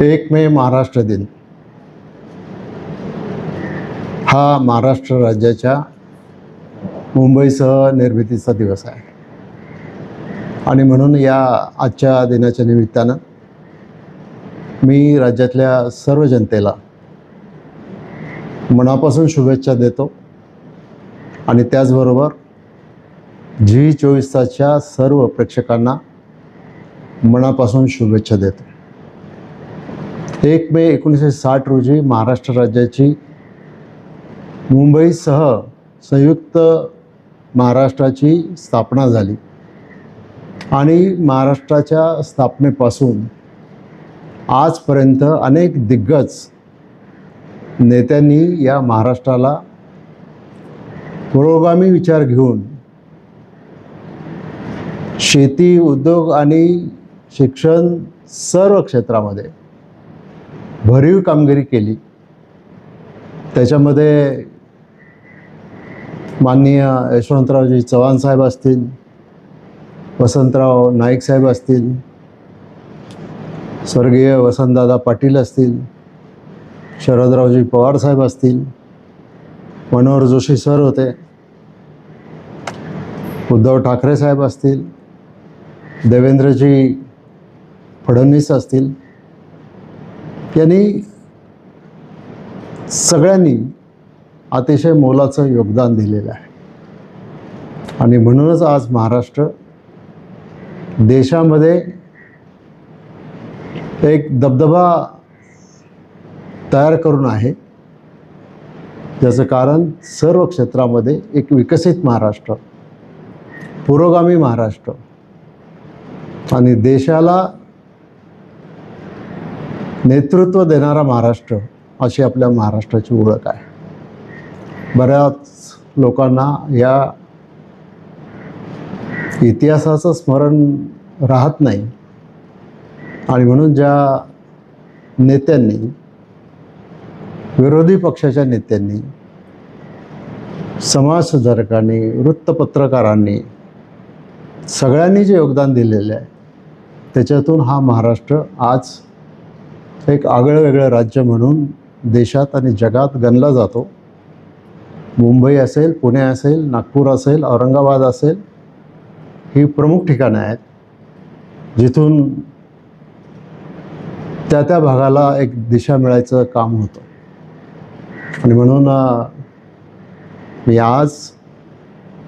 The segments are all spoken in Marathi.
1 मे महाराष्ट्र दिन हा महाराष्ट्र राज्याच्या मुंबईसह निर्मितीचा दिवस आहे आणि म्हणून या आजच्या दिनाच्या निमित्तानं मी राज्यातल्या सर्व जनतेला मनापासून शुभेच्छा देतो आणि त्याचबरोबर G24 तासच्या सर्व प्रेक्षकांना मनापासून शुभेच्छा देतो। 1 मे 1960 रोजी महाराष्ट्र राज्याची मुंबईसह संयुक्त महाराष्ट्राची स्थापना झाली आणि महाराष्ट्राच्या स्थापनेपासून आजपर्यंत अनेक दिग्गज नेत्यांनी या महाराष्ट्राला पुरोगामी विचार घेऊन शेती, उद्योग आणि शिक्षण सर्व क्षेत्रामध्ये भरीव कामगिरी केली। त्याच्यामध्ये माननीय यशवंतरावजी चव्हाण साहेब असतील, वसंतराव नाईक साहेब असतील, स्वर्गीय वसंतदादा पाटील असतील, शरदरावजी पवार साहेब असतील, मनोहर जोशी सर होते, उद्धव ठाकरे साहेब असतील, देवेंद्रजी फडणवीस असतील, यांनी सगळ्यांनी अतिशय मोलाचं योगदान दिलेलं आहे आणि म्हणूनच आज महाराष्ट्र देशामध्ये एक दबदबा तयार करून आहे, ज्याचं कारण सर्व क्षेत्रामध्ये एक विकसित महाराष्ट्र, पुरोगामी महाराष्ट्र आणि देशाला नेतृत्व देणारा महाराष्ट्र अशी आपल्या महाराष्ट्राची ओळख आहे। बऱ्याच लोकांना या इतिहासाचं स्मरण राहत नाही आणि म्हणून ज्या नेत्यांनी, विरोधी पक्षाच्या नेत्यांनी, समाजसुधारकांनी, वृत्तपत्रकारांनी, सगळ्यांनी जे योगदान दिलेलं आहे त्याच्यातून हा महाराष्ट्र आज एक आगळंवेगळं राज्य म्हणून देशात आणि जगात गणला जातो। मुंबई असेल, पुणे असेल, नागपूर असेल, औरंगाबाद असेल, ही प्रमुख ठिकाणं आहेत जिथून त्या भागाला एक दिशा मिळायचं काम होतं आणि म्हणून मी आज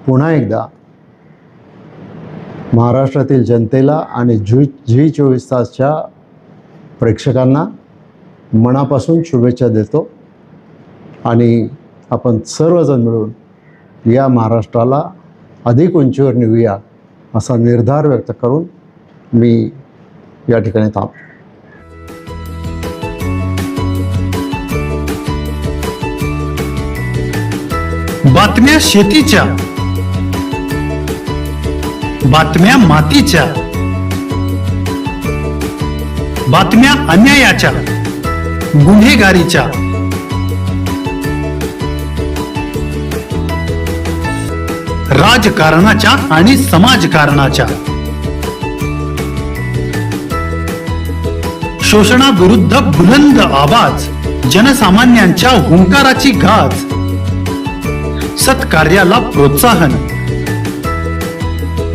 पुन्हा एकदा महाराष्ट्रातील जनतेला आणि G24 तासच्या प्रेक्षकांना मनापासून शुभेच्छा देतो आणि आपण सर्वजण मिळून या महाराष्ट्राला अधिक उंचीवर नेऊया असा निर्धार व्यक्त करून मी या ठिकाणी थांबतो। बातम्या शेतीच्या, बातम्या मातीच्या, बातम्या अन्यायाच्या, गुन्हेगारीच्या, राजकारणाच्या आणि समाजकारणाच्या, शोषणाविरुद्ध बुलंद आवाज, जनसामान्यांच्या हुंकाराची गाज, सत्कार्याला प्रोत्साहन,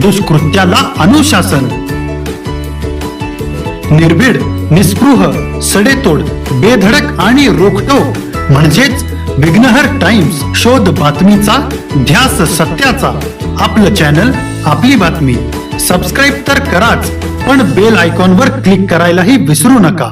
दुष्कृत्याला अनुशासन, निर्भीड, निस्पृह, सडेतोड, बेधडक आणि रोखटोक म्हणजेच विघ्नहर टाइम्स, शोध बातमीचा, ध्यास सत्याचा। आपलं चॅनल, आपली बातमी सबस्क्राईब तर कराच, पण बेल आयकॉनवर क्लिक करायलाही विसरू नका।